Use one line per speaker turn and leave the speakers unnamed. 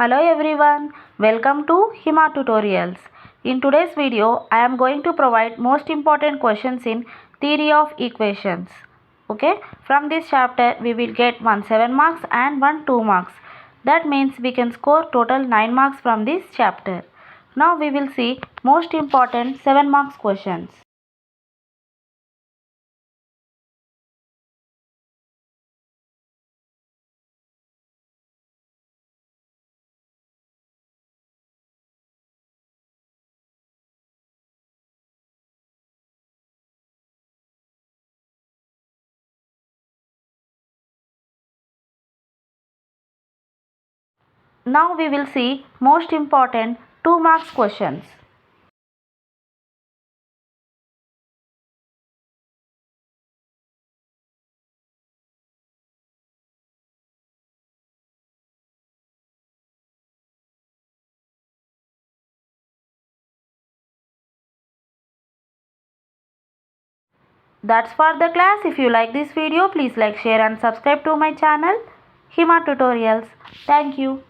Hello everyone, welcome to Hima Tutorials. In today's video, I am going to provide most important questions in theory of equations. Okay, from this chapter we will get one 7 marks and one 2 marks. That means we can score total 9 marks from this chapter. Now we will see most important 7 marks questions. Now we will see most important 2 marks questions. That's for the class. If you like this video, please like, share and subscribe to my channel Hima Tutorials. Thank you.